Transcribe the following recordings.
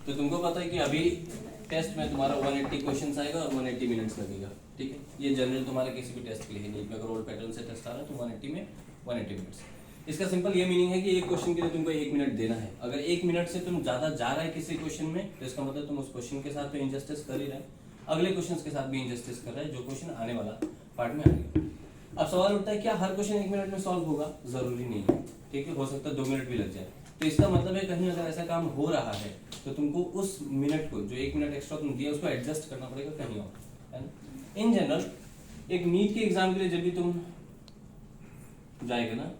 तो तुमको पता है कि अभी टेस्ट में तुम्हारा 180 क्वेश्चंस आएगा और 180 मिनट्स लगेगा, ठीक है। ये जनरल तुम्हारे किसी भी टेस्ट के लिए नहीं, अगर ओल्ड पैटर्न से टेस्ट आ रहा है तो 180 में 180 मिनट्स। इसका सिंपल ये मीनिंग है कि एक क्वेश्चन के लिए तुमको 1 मिनट देना है। अगर 1 मिनट से तुम ज्यादा जा रहा है किसी क्वेश्चन में तो इसका मतलब तुम उस क्वेश्चन के साथ तो इंजस्टिस कर ही रहे, अगले क्वेश्चन के साथ भी इंजस्टिस कर रहे हैं जो क्वेश्चन आने वाला पार्ट में आएगा। अब सवाल उठता है क्या हर क्वेश्चन 1 मिनट में सॉल्व होगा? जरूरी नहीं है, ठीक है, हो सकता है 2 मिनट भी लग जाए। तो इसका मतलब है कहीं अगर ऐसा काम हो रहा है तो तुमको उस मिनट को, जो 1 मिनट एक्स्ट्रा तुम दिया, उसको एडजस्ट करना पड़ेगा कहीं और, है ना। इन जनरल एक नीट के एग्जाम के लिए जब भी तुम जाएगा ना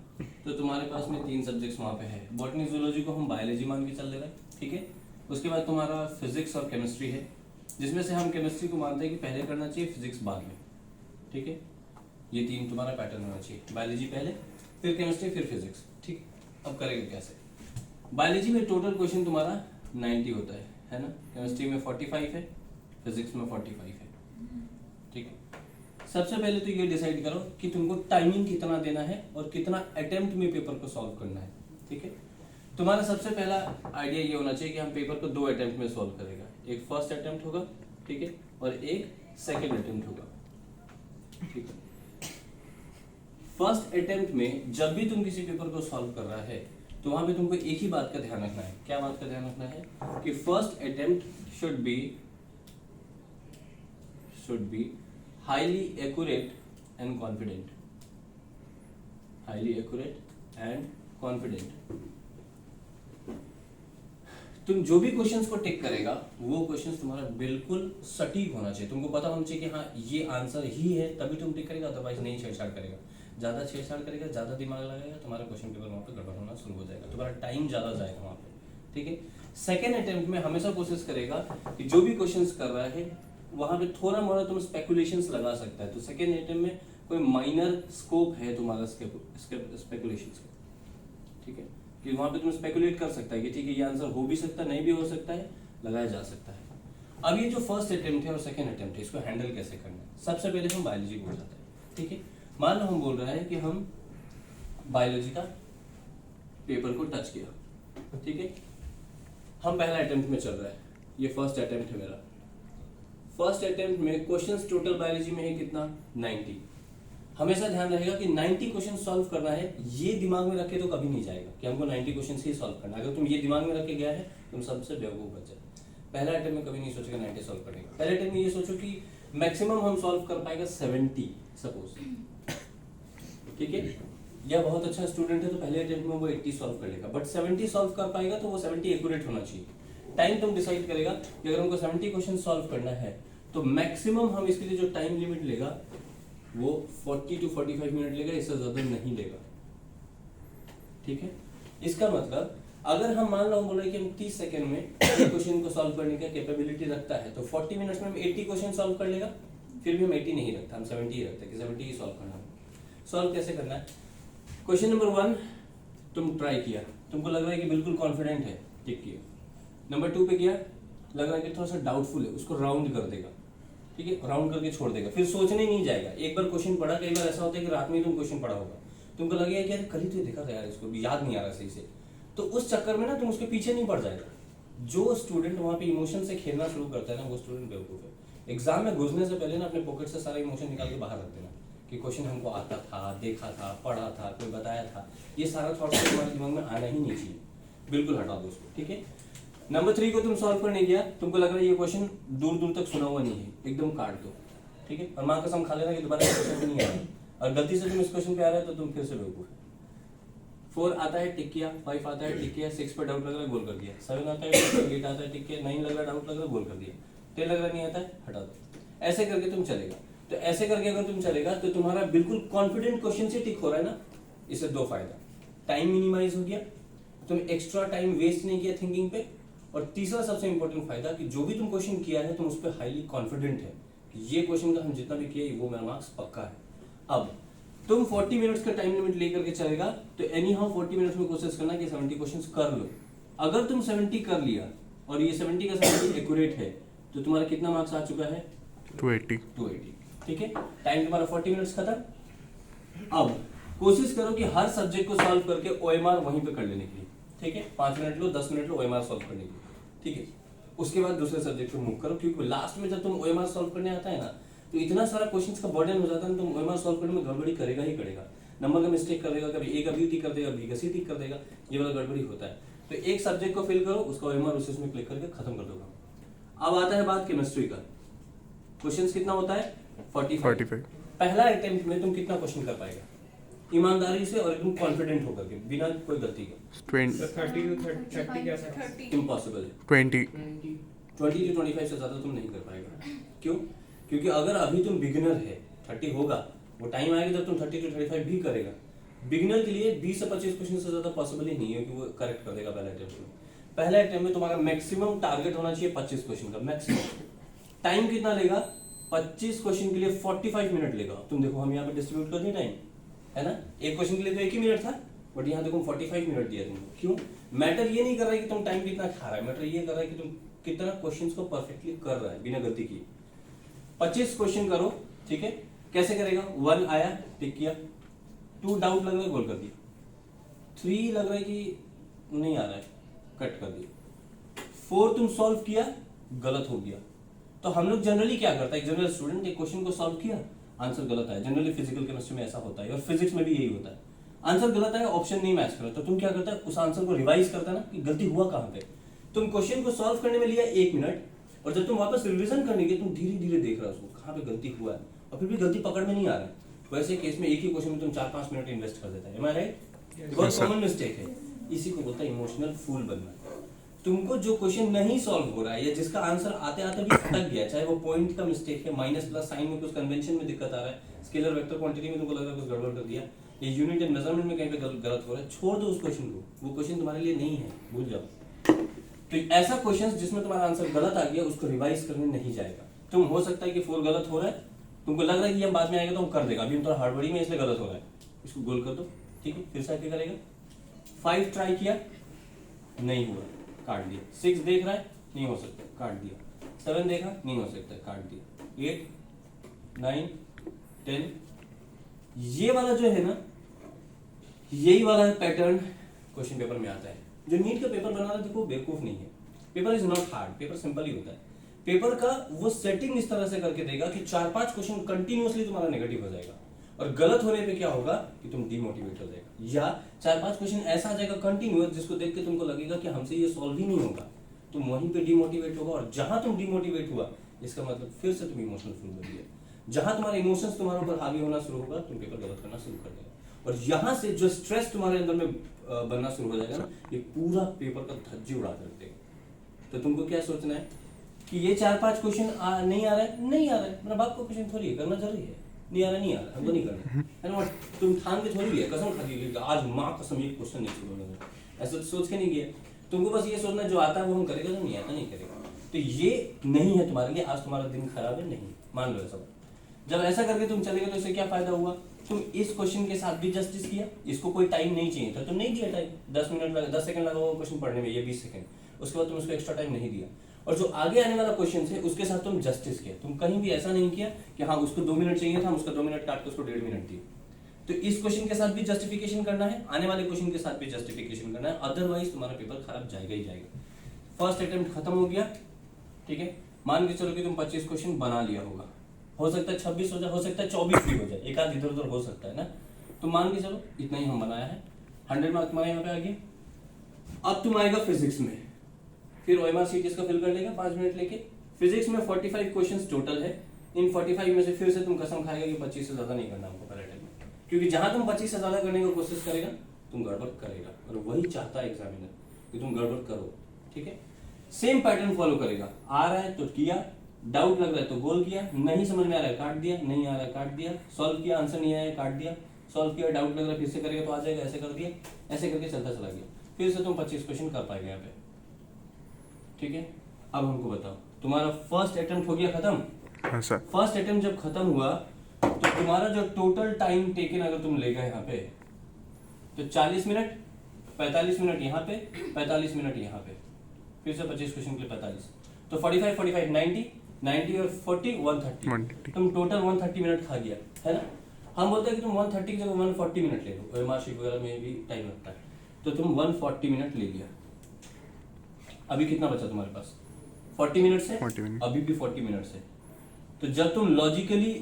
तो तुम्हारे पास में 3 सब्जेक्ट्स वहाँ पे है। बॉटनी जूलॉजी को हम बायोलॉजी मान के चल रहे हैं, ठीक है। उसके बाद तुम्हारा फिजिक्स और केमिस्ट्री है, जिसमें से हम केमिस्ट्री को मानते हैं कि पहले करना चाहिए, फिजिक्स बाद में, ठीक है। ये 3 तुम्हारा पैटर्न होना चाहिए, बायोलॉजी पहले, फिर केमिस्ट्री, फिर फिजिक्स, ठीक। अब करेंगे कैसे? बायोलॉजी में टोटल क्वेश्चन तुम्हारा 90 होता है ना। केमिस्ट्री में 45 है, फिजिक्स में 45 है, ठीक है। सबसे पहले तो ये डिसाइड करो कि तुमको टाइमिंग कितना देना है और कितना अटेम्प्ट में पेपर को सॉल्व करना है, ठीक है। तुम्हारा सबसे पहला आइडिया ये होना चाहिए कि हम पेपर को 2 अटेम्प्ट में सॉल्व करेगा। एक फर्स्ट अटेम्प्ट होगा, ठीक है, और एक सेकेंड अटेम्प्ट होगा, ठीक है। फर्स्ट अटेम्प्ट में जब भी तुम किसी पेपर को सॉल्व कर रहा है तो वहां पे तुमको एक ही बात का ध्यान रखना है। क्या बात का ध्यान रखना है? कि first attempt should be highly accurate and confident, highly accurate and confident. तुम जो भी क्वेश्चंस को टिक करेगा वो क्वेश्चंस तुम्हारा बिल्कुल सटीक होना चाहिए। तुमको पता होना चाहिए कि हाँ ये आंसर ही है, तभी तुम टिक करेगा, अदरवाइज नहीं छेड़छाड़ करेगा। ज्यादा छेड़छाड़ करेगा, ज्यादा दिमाग लगाएगा, तुम्हारा क्वेश्चन पेपर वहाँ पे गड़बड़ होना शुरू हो जाएगा, तुम्हारा टाइम ज्यादा जाएगा वहाँ पे, ठीक है। सेकेंड अटेम्प्ट में हमेशा कोशिश करेगा कि जो भी क्वेश्चंस कर रहा है वहां पे थोड़ा मोड़ा तुम स्पेकुलेशंस लगा सकता है। तो सेकेंड अटेम्प्ट में कोई माइनर स्कोप है तुम्हारा स्पेकुलेशंस का, ठीक है, कि वहां पे तुम स्पेकुलेट कर सकता है कि ठीक है ये आंसर हो भी सकता है, नहीं भी हो सकता है, लगाया जा सकता है। अब ये जो फर्स्ट अटेम्प्ट है और सेकेंड अटेम्प्ट है, इसको हैंडल कैसे करना है? सबसे पहले हम बायोलॉजी बोल जाते हैं, ठीक है। मान लो हम बोल रहे हैं कि हम बायोलॉजी का पेपर को टच किया, ठीक है। हम पहला अटेम्प्ट में चल रहा है, ये फर्स्ट अटेम्प्ट है मेरा। फर्स्ट अटेम्प्ट में क्वेश्चंस टोटल बायोलॉजी में है कितना? 90। हमेशा ध्यान रहेगा कि 90 क्वेश्चन सॉल्व करना है। ये दिमाग में रखे तो कभी नहीं जाएगा कि हमको 90 क्वेश्चन ही सॉल्व करना है। अगर तुम ये दिमाग में रख के गया है तुम सबसे बेवकूफ बच जाए। पहला अटेम्प्ट में कभी नहीं सोचेगा 90 सॉल्व करने का। पहले अटेम्प्ट में ये सोचो कि मैक्सिमम हम सॉल्व कर पाएगा 70 सपोज, ठीक है। या बहुत अच्छा स्टूडेंट है तो पहले अटेम्प्ट में वो 80 सॉल्व कर लेगा, बट 70 सॉल्व कर पाएगा तो वो 70 एक्यूरेट होना चाहिए। टाइम तुम डिसाइड करेगा कि अगर हमको 70 क्वेश्चन सॉल्व करना है तो मैक्सिमम हम इसके लिए जो टाइम लिमिट लेगा वो 40 to 45 मिनट लेगा, इससे ज्यादा नहीं लेगा, ठीक है। इसका मतलब अगर हम मान लो बोले कि हम 30 सेकंड में एक क्वेश्चन को सॉल्व करने का कैपेबिलिटी रखता है तो 40 मिनट्स में हम 80 क्वेश्चन सॉल्व कर लेगा। फिर भी हम 80 नहीं रखता, हम 70 ही रखते हैं कि 70 ही सॉल्व करना है। सॉल्व कैसे करना है? क्वेश्चन नंबर 1 तुम ट्राई किया, तुमको लग रहा है कि बिल्कुल कॉन्फिडेंट है, टिक किया। नंबर 2 पे किया, लग रहा है कि थोड़ा सा डाउटफुल है, उसको राउंड कर देगा, ठीक है, राउंड करके छोड़ देगा, फिर सोचने नहीं जाएगा। एक बार क्वेश्चन पढ़ा, कई बार ऐसा होता है कि रात में ही तुम क्वेश्चन पढ़ा होगा, तुमको लगेगा कि यार कल ही तो देखा था यार, इसको याद नहीं आ रहा सही से, तो उस चक्कर में ना तुम उसके पीछे नहीं पड़ जाएगा। जो स्टूडेंट वहां पे इमोशन से खेलना शुरू करता है ना वो स्टूडेंट बेवकूफ है। एग्जाम में घुसने से पहले ना अपने पॉकेट से सारा इमोशन निकाल के बाहर रख देना कि क्वेश्चन हमको आता था, देखा था, पढ़ा था, कोई बताया था, ये सारा थॉट्स तुम्हारे दिमाग में आना ही नहीं चाहिए, बिल्कुल हटा दो उसको, ठीक है। नंबर 3 को तुम सॉल्व करने गया, तुमको लग रहा है ये क्वेश्चन दूर दूर तक सुना हुआ नहीं है, एकदम काट दो, ठीक है, और माँ कसम खा लेना कि दोबारा क्वेश्चन भी नहीं आ रहा, और गलती से तुम इस क्वेश्चन पे आ रहा है तो तुम फिर से बेवकूफ। 4 आता है, टिक किया, 5 आता है, टिक किया, 6 पर डाउट लग रहा है, गोल कर दिया, 7 आता है, 8 आता है, टिक किया, 9 लग रहा है, डाउट लग रहा है, गोल कर दिया, 10 लग रहा नहीं आता है, हटा दो। ऐसे करके तुम चलेगा। तो ऐसे करके अगर तुम चलेगा तो तुम्हारा बिल्कुल कॉन्फिडेंट क्वेश्चन से टिक हो रहा है ना, इससे 2 फायदा, टाइम मिनिमाइज हो गया, तुम एक्स्ट्रा टाइम वेस्ट नहीं किया थिंकिंग पे, और तीसरा सबसे इंपॉर्टेंट फायदा कि जो भी तुम क्वेश्चन किया है तुम उस पर हाईली कॉन्फिडेंट है कि ये क्वेश्चन का हम जितना भी किया वो मेरा मार्क्स पक्का है। अब तुम 40 मिनट्स का टाइम लिमिट लेकर के चलेगा तो एनी हाउ 40 मिनट्स में कोशिश करना कि 70 क्वेश्चंस कर लो। अगर तुम 70 कर लिया और ये 70 का 70 एक्यूरेट है तो तुम्हारा कितना मार्क्स आ चुका है? 280, ठीक है। टाइम तुम्हारा 40 मिनट्स खत्म। अब कोशिश करो कि हर सब्जेक्ट को सॉल्व करके ओएमआर वहीं पे कर लेने के लिए, ठीक है। 5 minute low, 10 minute low OMR solve करने के लिए, ठीक है। उसके बाद दूसरे सब्जेक्ट को मूव करो, क्योंकि लास्ट में जब तुम ओएमआर सॉल्व करने आता है ना, तो इतना सारा क्वेश्चंस का बर्डन हो जाता है, तुम ओएमआर सॉल्व करने में गड़बड़ी करेगा ही करेगा, नंबर का मिस्टेक कर देगा, कभी ए का बी टिक कर देगा, बी का सी टिक कर देगा, ये वाला गड़बड़ी होता है। तो एक सब्जेक्ट को फिल करो, उसका ओएमआर उसमें क्लिक करके खत्म कर दोगे। अब आता है बात केमिस्ट्री का। क्वेश्चंस कितना होता है? 45। पहला अटेम्प्ट में तुम कितना क्वेश्चन कर पाएगा ईमानदारी से और एकदम कॉन्फिडेंट होकर के, बिना कोई गलती के? 30 इम्पॉसिबल है। 20 20 to 25 से ज्यादा तुम नहीं कर पाएगा। क्यों? क्योंकि अगर अभी तुम बिगिनर है, 30 होगा, वो टाइम आएगा जब तुम 30 to 35 भी करेगा। बिगिनर के लिए 20 से 25 क्वेश्चन से ज्यादा पॉसिबल ही नहीं है कि वो करेक्ट कर देगा पहले अटेम्प्ट में। पहले अटेम्प्ट में तुम्हारा मैक्सिमम टारगेट होना चाहिए 25 क्वेश्चन का, मैक्सिमम। टाइम कितना लेगा? 25 क्वेश्चन के लिए 45 मिनट लेगा। तुम देखो हम यहाँ पे डिस्ट्रीब्यूट कर दिए टाइम, है ना? एक क्वेश्चन के लिए तो 1 ही मिनट था, बट यहाँ देखो 45 मिनट दिया तुमको। क्यों? मैटर ये नहीं कर रहा है कि तुम टाइम कितना खा रहा है, मैटर ये कर रहा है कि तुम कितना क्वेश्चंस को परफेक्टली कर रहा है बिना गलती किए। 25 क्वेश्चन करो, ठीक है? कैसे करेगा? 1 आया, टिक किया। 2 डाउट लग रहा है, गोल कर दिया। 3 लग रहा है कि नहीं आ रहा है, कट कर दिया। 4 तुम सॉल्व किया, गलत हो गया। तो हम लोग जनरली क्या करता है, एक जनरल स्टूडेंट एक क्वेश्चन को सॉल्व किया, आंसर गलत आया। जनरली फिजिकल केमिस्ट्री में ऐसा होता है और फिजिक्स में भी यही होता है। आंसर गलत आया, ऑप्शन नहीं मैच करा, तो तुम क्या करता है, उस आंसर को रिवाइज करता है ना कि गलती हुआ कहां पे। तुम क्वेश्चन को सॉल्व करने में लिया 1 मिनट, और जब तुम वापस रिवीजन करने के तुम धीरे धीरे देख रहा हो उसको कहां पे गलती हुआ है, और फिर भी गलती पकड़ में नहीं आ रहा है। वैसे केस में एक ही क्वेश्चन में तुम 4-5 मिनट इन्वेस्ट कर देता है। एम आई राइट? बहुत कॉमन मिस्टेक है। इसी को बोलता है इमोशनल फूल बनना। तुमको जो क्वेश्चन नहीं सॉल्व हो रहा है या जिसका आंसर आते आते भी अटक गया, चाहे वो पॉइंट का मिस्टेक है, माइनस प्लस साइन में कुछ कन्वेंशन में दिक्कत आ रहा है, स्केलर वेक्टर क्वांटिटी में तुमको लग रहा है कुछ गड़बड़ कर दिया, ये यूनिट एंड मेजरमेंट में कहीं पे गलत हो रहा है, छोड़ दो उस क्वेश्चन को, वो क्वेश्चन तुम्हारे लिए नहीं है, भूल जाओ। तो ऐसा क्वेश्चन जिसमें तुम्हारा आंसर गलत आ गया, उसको रिवाइज करने नहीं जाएगा। तुम हो सकता है कि 4 गलत हो रहा है, तुमको लग रहा है कि ये बाद में आएगा तो हम कर देगा, अभी हम थोड़ा हड़बड़ी में इसलिए गलत हो रहा है, इसको गोल कर दो, ठीक है? फिर से आके करेगा। 5 ट्राई किया, नहीं हुआ, काट दिया। 6 देख रहा है, नहीं हो सकता, काट दिया। 7 देखा, नहीं हो सकता, काट दिया। 8 9 10, ये वाला जो है ना, यही वाला पैटर्न क्वेश्चन पेपर में आता है। जो नीट का पेपर बना रहा है देखो बेवकूफ नहीं है। Paper is not hard, paper simple ही होता है। पेपर का वो सेटिंग इस तरह से करके देगा कि 4-5 क्वेश्चन कंटिन्यूअसली तुम्हारा नेगेटिव हो जाएगा, और गलत होने पे क्या होगा कि तुम डिमोटिवेट हो जाएगा, या 4-5 क्वेश्चन ऐसा आ जाएगा कंटिन्यूअस जिसको देख के तुमको लगेगा कि हमसे ये सॉल्व ही नहीं होगा, तुम वहीं पे डिमोटिवेट होगा। और जहां तुम डिमोटिवेट हुआ, इसका मतलब फिर से तुम इमोशनल फूल बन गए। जहां तुम्हारे इमोशंस तुम्हारे ऊपर हावी होना शुरू होगा, तुम पेपर गलत करना शुरू कर देगा। और यहां से जो स्ट्रेस तुम्हारे अंदर में बनना शुरू हो जाएगा ना, ये पूरा पेपर का धज्जी उड़ा कर देगा। तो तुमको क्या सोचना है कि ये 4-5 क्वेश्चन नहीं आ रहा है, नहीं आ रहा है, मेरा बाप को क्वेश्चन थोड़ी है, करना जरूरी है। नहीं आ रहा, नहीं आ रहा, हमको नहीं करना है ना। तुम ठान के थोड़ी गया, कसम खा के आज माँ कसम ये क्वेश्चन नहीं छोड़ोगे, ऐसा तो सोच के नहीं गया। तुमको बस ये सोचना जो आता है वो हम करेगा, जो नहीं आता नहीं करेगा। तो ये नहीं है तुम्हारे लिए, आज तुम्हारा दिन खराब है, नहीं मान लो ऐसा। जब ऐसा करके तुम चलेगा तो इससे क्या फायदा हुआ? तुम इस क्वेश्चन के साथ भी जस्टिस किया, इसको कोई टाइम नहीं चाहिए था, तुम नहीं दिया टाइम, 10 सेकंड लगा वो क्वेश्चन पढ़ने में, ये 20 सेकंड, उसके बाद तुम उसको एक्स्ट्रा टाइम नहीं दिया। और जो आगे आने वाला क्वेश्चन है उसके साथ तुम जस्टिस किया, तुम कहीं भी ऐसा नहीं किया कि हाँ उसको 2 मिनट चाहिए था, हम उसका 2 मिनट काट के उसको 1.5 मिनट दिए। तो इस क्वेश्चन के साथ भी जस्टिफिकेशन करना है, आने वाले क्वेश्चन के साथ भी जस्टिफिकेशन करना है, अदरवाइज तुम्हारा पेपर खराब जाएगा ही जाएगा। फर्स्ट अटेम्प्ट खत्म हो गया, ठीक है? मान के चलो कि तुम 25 क्वेश्चन बना लिया होगा, हो सकता है 26 हो जाए, हो सकता है 24 भी हो जाए, एक आध इधर उधर हो सकता है ना। तो मान के चलो इतना ही हम बनाया है, 100 मार्क तुम्हारे यहाँ पे आ गया। अब तुम आएगा फिजिक्स में, फिर ओएमआर शीट इसका फिल कर लेगा 5 मिनट लेके। फिजिक्स में 45 क्वेश्चंस टोटल है, इन 45 में से फिर से तुम कसम खाएगा कि 25 से ज्यादा नहीं करना हमको पहले टाइम में, क्योंकि जहां तुम 25 से ज्यादा करने की कोशिश करेगा तुम गड़बड़ करेगा, और वही चाहता है एग्जामिनर कि तुम गड़बड़ करो, ठीक है? सेम पैटर्न फॉलो करेगा, आ रहा है तो किया, डाउट लग रहा है तो गोल किया, नहीं समझ में आ रहा है काट दिया, नहीं आ रहा है काट दिया, सॉल्व किया, आंसर नहीं आया काट दिया, सॉल्व किया, डाउट लग रहा है फिर से करेगा तो आ जाएगा, ऐसे कर दिया, ऐसे करके चलता चला गया। फिर से तुम 25 क्वेश्चन कर पाएगा यहाँ पे, ठीक है? अब हमको बताओ, तुम्हारा फर्स्ट अटेम्प्ट हो गया खत्म। हाँ सर। फर्स्ट अटेम्प्ट जब खत्म हुआ तो तुम्हारा जो टोटल टाइम टेकन अगर तुम लेगा यहाँ पे तो 40 मिनट, 45 मिनट यहाँ पे, 45 मिनट यहाँ पे, फिर से 25 क्वेश्चन के लिए 45, तो 45 45 90 और 40 130, तुम टोटल 130 मिनट खा गया, है ना? हम बोलते हैं कि तुम 130 की जगह 140 मिनट ले लो, ओएमआर शीट वगैरह में भी टाइम लगता है, तो तुम 140 मिनट ले लिया। अभी कितना बचा तुम्हारे पास? 40 मिनट्स है, 40 मिनट। अभी भी 40 मिनट्स है। तो जब तुम लॉजिकली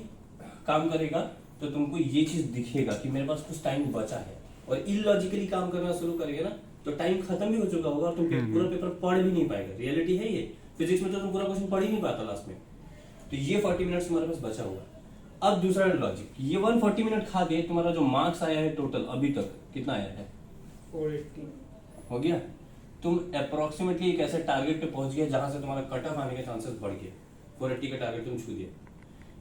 काम करेगा तो तुमको ये चीज दिखेगा कि मेरे पास कुछ टाइम बचा है, और इलॉजिकली काम करना शुरू करेगा ना तो टाइम खत्म भी हो चुका होगा और तुम पूरा पेपर पढ़ भी नहीं पाएगा। रियलिटी है ये, फिजिक्स में तो तुम पूरा क्वेश्चन पढ़ ही नहीं पाता लास्ट में। तो ये 40 मिनट्स तुम्हारे पास बचा हुआ। अब दूसरा लॉजिक, ये 140 मिनट खा के तुम्हारा जो मार्क्स आया है टोटल अभी तक कितना आया है? 480 हो गया। तुम अप्रोक्सीमेटली एक ऐसे टारगेट पे पहुंच गए जहां से तुम्हारा कट ऑफ आने के चांसेस बढ़ गए। 480 का टारगेट तुम छू दिए।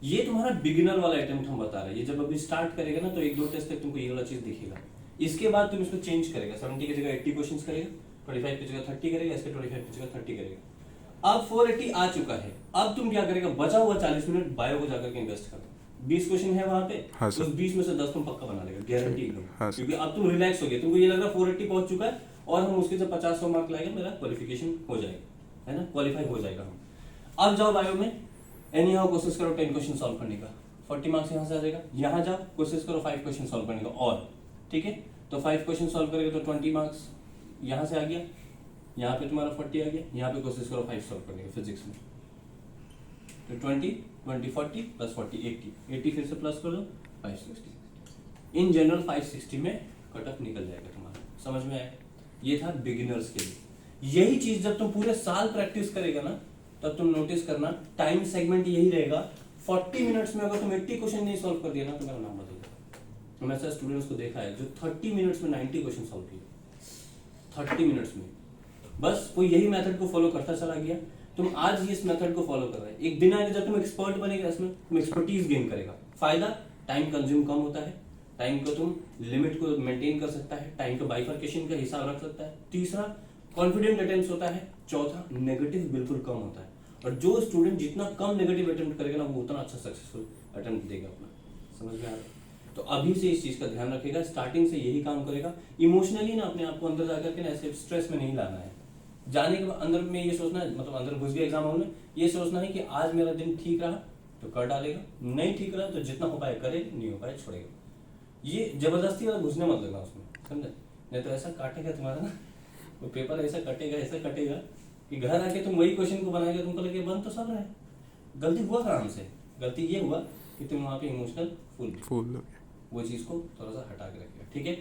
ये तुम्हारा बिगिनर वाला अटेम्प्ट हम बता रहे हैं। ये जब अभी स्टार्ट करेगा ना तो एक दो टेस्ट तक तुमको ये वाला चीज दिखेगा। इसके बाद तुम इसको चेंज करेगा, 70 की जगह 80 क्वेश्चंस करेगा, 25 की जगह 30 करेगा, इसके 25 की जगह 30 करेगा। अब 480 आ चुका है, अब तुम क्या करेगा? बचा हुआ 40 मिनट बायो को जाकर के इन्वेस्ट कर दो। 20 क्वेश्चन है वहां पे, हाँ उस 20 में से 10 तुम पक्का बना लेगा, गारंटी एकदम। हाँ सर। क्योंकि अब तुम रिलैक्स हो गए, तुमको ये लग रहा है 480 पहुंच चुका है और हम उसके से 50-100 मार्क लाएंगे, मेरा क्वालिफिकेशन हो जाएगा, है ना, क्वालिफाई हो जाएगा हम। अब जाओ बायो में, एनी हाउ कोशिश करो 10 क्वेश्चन सॉल्व करने का, 40 मार्क्स यहाँ से आ जाएगा। यहाँ जाओ कोशिश करो 5 क्वेश्चन सॉल्व करने का, और ठीक है तो 5 क्वेश्चन सॉल्व करेगा तो 20 मार्क्स यहाँ से आ गया, यहाँ पे तुम्हारा 40 आ गया। यहाँ पे कोशिश करो 5 सॉल्व करने का फिजिक्स में, तो 20 40 प्लस 40 80 फिर से प्लस कर दो 560। इन जनरल 560 में कट ऑफ निकल जाएगा तुम्हारा। समझ में आया? ये था बिगिनर्स के लिए। यही चीज जब तुम पूरे साल प्रैक्टिस करेगा ना तब तुम नोटिस करना टाइम सेगमेंट यही रहेगा। 40 मिनट्स में अगर तुम 80 क्वेश्चन नहीं सॉल्व कर दिया ना तो मेरा नाम बदल जाएगा। तो मैं ऐसे स्टूडेंट्स को देखा है जो 30 मिनट्स में 90 क्वेश्चन सॉल्व किए, 30 मिनट्स में। बस वो यही मेथड को फॉलो करता चला गया। तुम आज इस मेथड को फॉलो कर रहे हैं, एक दिन आएगा जब तुम एक्सपर्ट बनेगा इसमें, तुम एक्सपर्टीज गेन करेगा। फायदा, टाइम कंज्यूम कम होता है, टाइम को तुम लिमिट को मेंटेन कर सकता है, टाइम का बाइफर्केशन का हिसाब रख सकता है। तीसरा, कॉन्फिडेंट अटेम्प्ट होता है। चौथा, नेगेटिव बिल्कुल कम होता है। और जो स्टूडेंट जितना कम नेगेटिव अटेम्प्ट करेगा ना वो उतना अच्छा सक्सेसफुल अटेम्प्ट देगा अपना। समझ में आ रहा है? तो अभी से इस चीज का ध्यान रखेगा, स्टार्टिंग से यही काम करेगा। इमोशनली ना अपने आप को अंदर जाकर के ना ऐसे स्ट्रेस में नहीं लाना है। जाने के बाद अंदर में ये सोचना है, मतलब अंदर घुस गया एग्जाम हॉल में, ये सोचना है कि आज मेरा दिन ठीक रहा तो कर डालेगा, नहीं ठीक रहा तो जितना हो पाए करे, नहीं हो पाए छोड़ेगा। ये जबरदस्ती वाला घुसने मत लगा उसमें, समझे? नहीं तो ऐसा काटेगा तुम्हारा ना वो पेपर, ऐसा कटेगा कि घर आके तुम वही क्वेश्चन को बनाएगा, तुमको लगे बन तो सब रहा है। गलती हुआ था हमसे, गलती ये हुआ कि तुम वहाँ पे इमोशनल फुल फूल वो चीज़ को थोड़ा सा हटा के रखेगा। ठीक है।